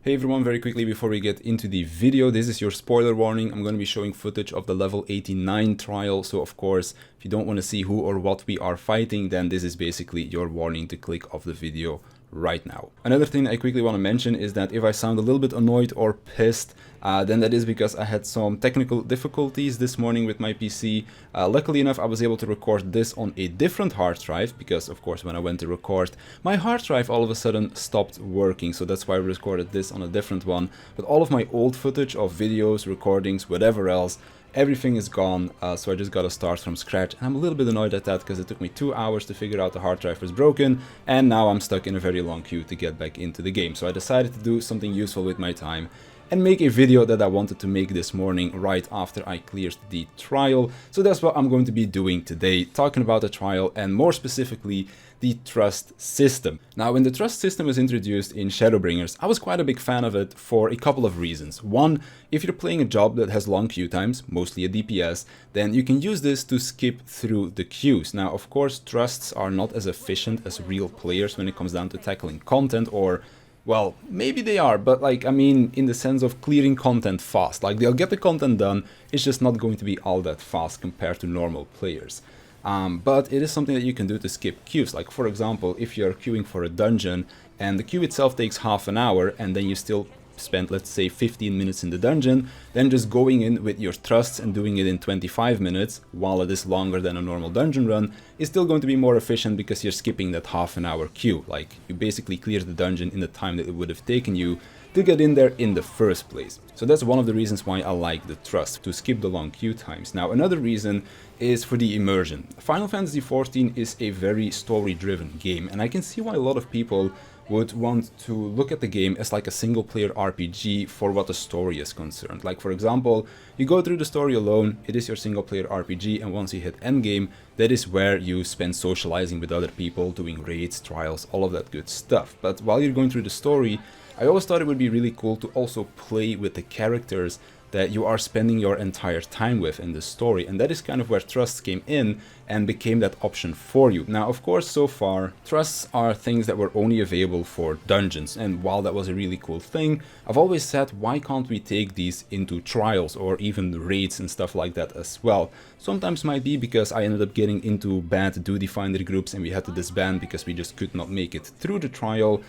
Hey everyone, very quickly before we get into the video, this is your spoiler warning. I'm going to be showing footage of the level 89 trial, so of course, if you don't want to see who or what we are fighting, then this is basically your warning to click off the video right now. Another thing I quickly want to mention is that if I sound a little bit annoyed or pissed, then that is because I had some technical difficulties this morning with my PC. Luckily enough, I was able to record this on a different hard drive because, of course, when I went to record, my hard drive all of a sudden stopped working. So that's why I recorded this on a different one. But all of my old footage of videos, recordings, whatever else, everything is gone, so I just gotta start from scratch. And I'm a little bit annoyed at that because it took me 2 hours to figure out the hard drive was broken, and now I'm stuck in a very long queue to get back into the game. So I decided to do something useful with my time and make a video that I wanted to make this morning right after I cleared the trial. So that's what I'm going to be doing today, talking about the trial and more specifically the trust system. Now, when the trust system was introduced in Shadowbringers, I was quite a big fan of it for a couple of reasons. One, if you're playing a job that has long queue times, mostly a DPS, then you can use this to skip through the queues. Now, of course, trusts are not as efficient as real players when it comes down to tackling content, or well, maybe they are, but like, I mean, in the sense of clearing content fast. Like, they'll get the content done, it's just not going to be all that fast compared to normal players. But it is something that you can do to skip queues. Like, for example, if you're queuing for a dungeon and the queue itself takes half an hour and then you still spend, let's say, 15 minutes in the dungeon, then just going in with your trusts and doing it in 25 minutes, while it is longer than a normal dungeon run, is still going to be more efficient because you're skipping that half an hour queue. Like, you basically clear the dungeon in the time that it would have taken you to get in there in the first place. So that's one of the reasons why I like the trust, to skip the long queue times. Now, another reason is for the immersion. Final Fantasy XIV is a very story-driven game, and I can see why a lot of people would want to look at the game as like a single-player RPG for what the story is concerned. Like, for example, you go through the story alone, it is your single-player RPG, and once you hit endgame, that is where you spend socializing with other people, doing raids, trials, all of that good stuff. But while you're going through the story, I always thought it would be really cool to also play with the characters that you are spending your entire time with in the story, and that is kind of where trusts came in and became that option for you. Now, of course, so far, trusts are things that were only available for dungeons, and while that was a really cool thing, I've always said, why can't we take these into trials or even raids and stuff like that as well? Sometimes might be because I ended up getting into bad duty finder groups and we had to disband because we just could not make it through the trial,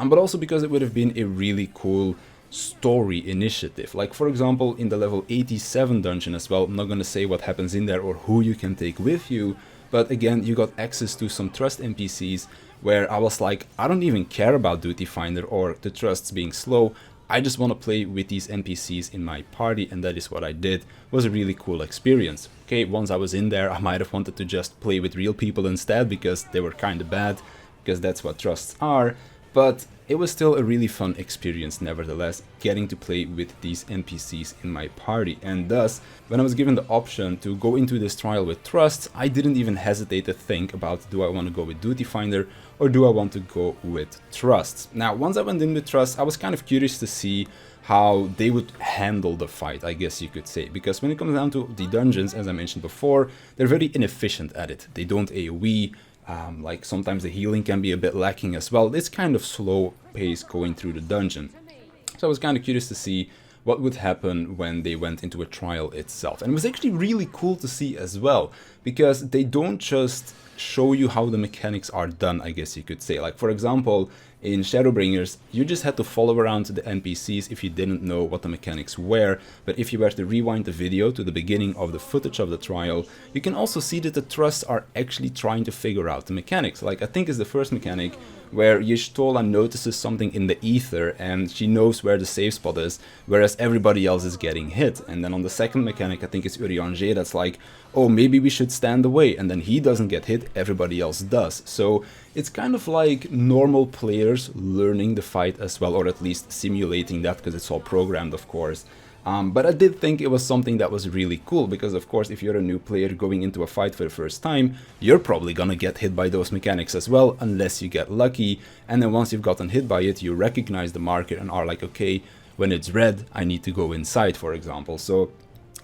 but also because it would have been a really cool story initiative. Like, for example, in the level 87 dungeon as well, I'm not gonna say what happens in there or who you can take with you, but again, you got access to some trust NPCs where I was like, I don't even care about duty finder or the trusts being slow, I just want to play with these NPCs in my party, and that is what I did. It was a really cool experience. Okay, once I was in there, I might have wanted to just play with real people instead because they were kind of bad, because that's what trusts are, but it was still a really fun experience nevertheless, getting to play with these NPCs in my party. And thus, when I was given the option to go into this trial with trusts, I didn't even hesitate to think about, do I want to go with duty finder or do I want to go with trusts? Now, once I went in with trusts, I was kind of curious to see how they would handle the fight, I guess you could say, because when it comes down to the dungeons, as I mentioned before, they're very inefficient at it. They don't AoE. Like, sometimes the healing can be a bit lacking as well. It's kind of slow pace going through the dungeon. So I was kind of curious to see what would happen when they went into a trial itself. And it was actually really cool to see as well, because they don't just show you how the mechanics are done, I guess you could say. Like, for example, in Shadowbringers, you just had to follow around the NPCs if you didn't know what the mechanics were, but if you were to rewind the video to the beginning of the footage of the trial, you can also see that the trusts are actually trying to figure out the mechanics. Like, I think it's the first mechanic where Y'shtola notices something in the ether and she knows where the safe spot is, whereas everybody else is getting hit. And then on the second mechanic, I think it's Urianger that's like, oh, maybe we should stand away, and then he doesn't get hit, everybody else does. So it's kind of like normal players learning the fight as well, or at least simulating that, because it's all programmed, of course. But I did think it was something that was really cool, because of course, if you're a new player going into a fight for the first time, you're probably gonna get hit by those mechanics as well, unless you get lucky, and then once you've gotten hit by it, you recognize the marker and are like, okay, when it's red, I need to go inside, for example. So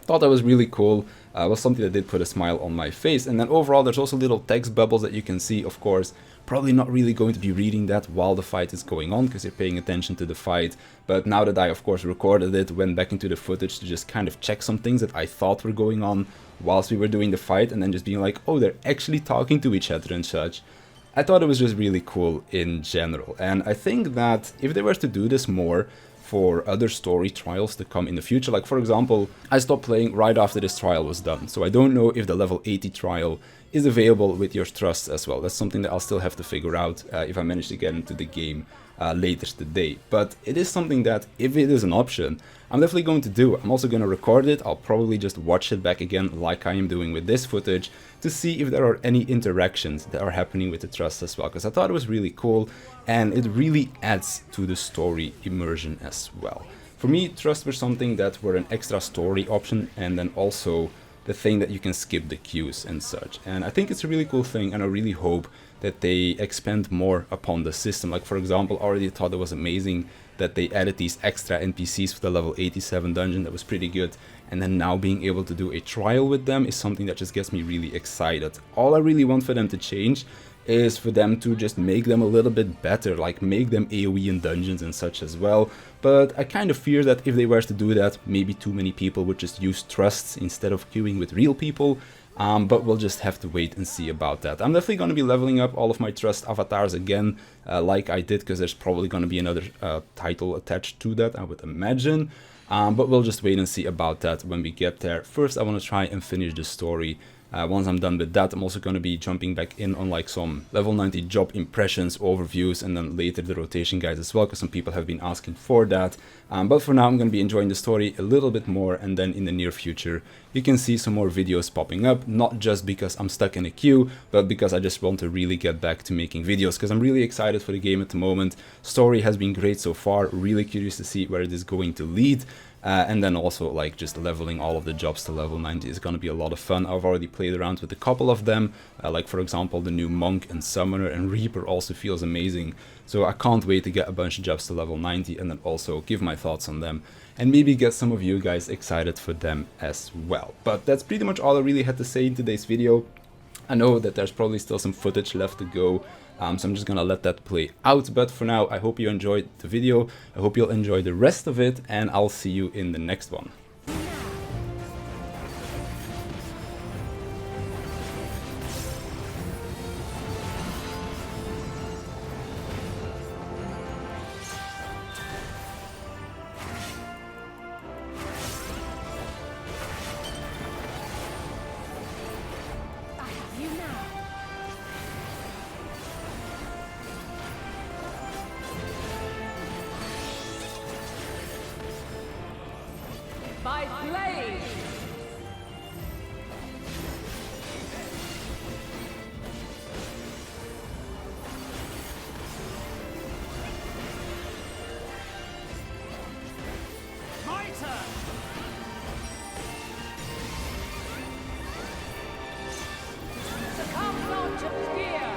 thought that was really cool. It was something that did put a smile on my face. And then overall, there's also little text bubbles that you can see, of course, probably not really going to be reading that while the fight is going on because you're paying attention to the fight. But now that I of course recorded it, went back into the footage to just kind of check some things that I thought were going on whilst we were doing the fight, and then just being like, oh, they're actually talking to each other and such. I thought it was just really cool in general, and I think that if they were to do this more for other story trials to come in the future, like for example, I stopped playing right after this trial was done, so I don't know if the level 80 trial is available with your trusts as well. That's something that I'll still have to figure out if I manage to get into the game later today. But it is something that, if it is an option, I'm definitely going to do. I'm also going to record it. I'll probably just watch it back again like I am doing with this footage to see if there are any interactions that are happening with the trust as well, because I thought it was really cool and it really adds to the story immersion as well. For me, trusts were something that were an extra story option, and then also the thing that you can skip the queues and such. And I think it's a really cool thing, and I really hope that they expand more upon the system. Like for example, I already thought it was amazing that they added these extra NPCs for the level 87 dungeon. That was pretty good. And then now being able to do a trial with them is something that just gets me really excited. All I really want for them to change is for them to just make them a little bit better, like make them AoE in dungeons and such as well. But I kind of fear that if they were to do that, maybe too many people would just use trusts instead of queuing with real people. But we'll just have to wait and see about that. I'm definitely going to be leveling up all of my trust avatars again, like I did, because there's probably going to be another title attached to that, I would imagine. But we'll just wait and see about that when we get there. First, I want to try and finish the story. Once I'm done with that, I'm also going to be jumping back in on like some level 90 job impressions, overviews, and then later the rotation guides as well, because some people have been asking for that. But for now, I'm going to be enjoying the story a little bit more, and then in the near future, you can see some more videos popping up, not just because I'm stuck in a queue, but because I just want to really get back to making videos, because I'm really excited for the game at the moment. Story has been great so far, really curious to see where it is going to lead. And then also like just leveling all of the jobs to level 90 is going to be a lot of fun. I've already played around with a couple of them, like for example the new Monk and Summoner, and Reaper also feels amazing. So I can't wait to get a bunch of jobs to level 90 and then also give my thoughts on them and maybe get some of you guys excited for them as well. But that's pretty much all I really had to say in today's video. I know that there's probably still some footage left to go, so I'm just gonna let that play out. But for now, I hope you enjoyed the video. I hope you'll enjoy the rest of it, and I'll see you in the next one. By blade! My turn! Succumb not to fear!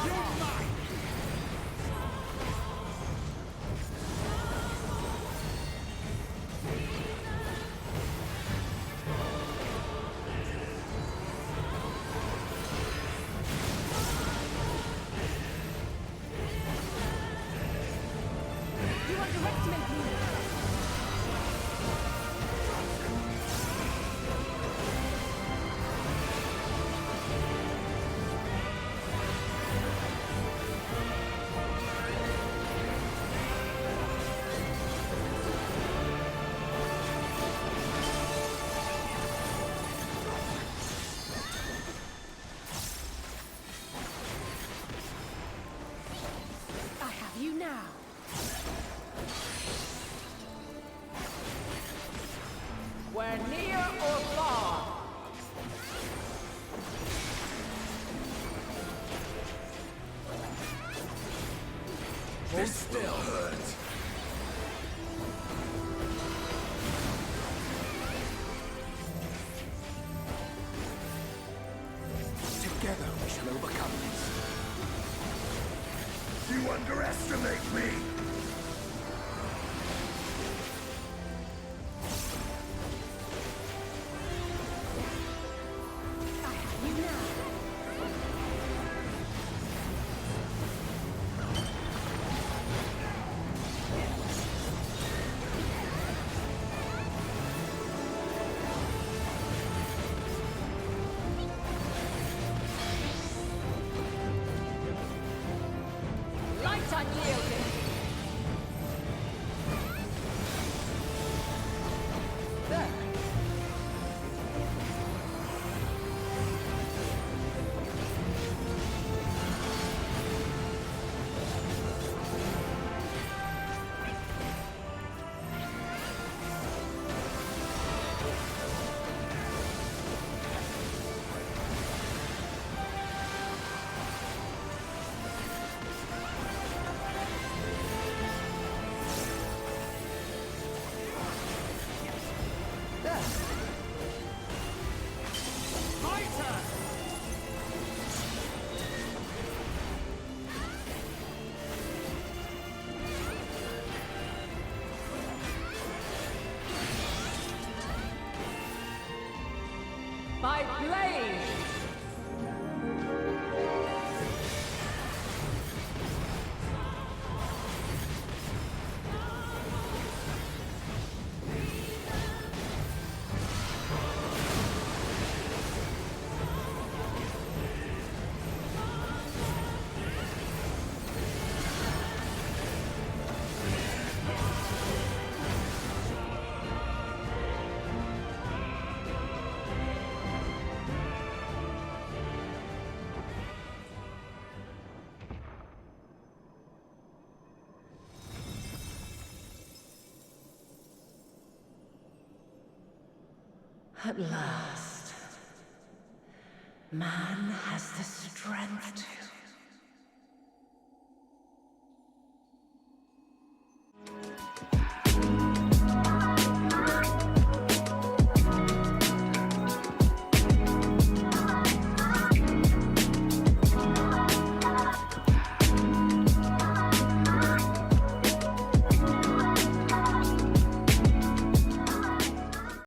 You're mine! You underestimate me! I have you now! Where near or far. This still hurts. Together we shall overcome this. You underestimate me! I have you now. by blaze! At last, man has the strength to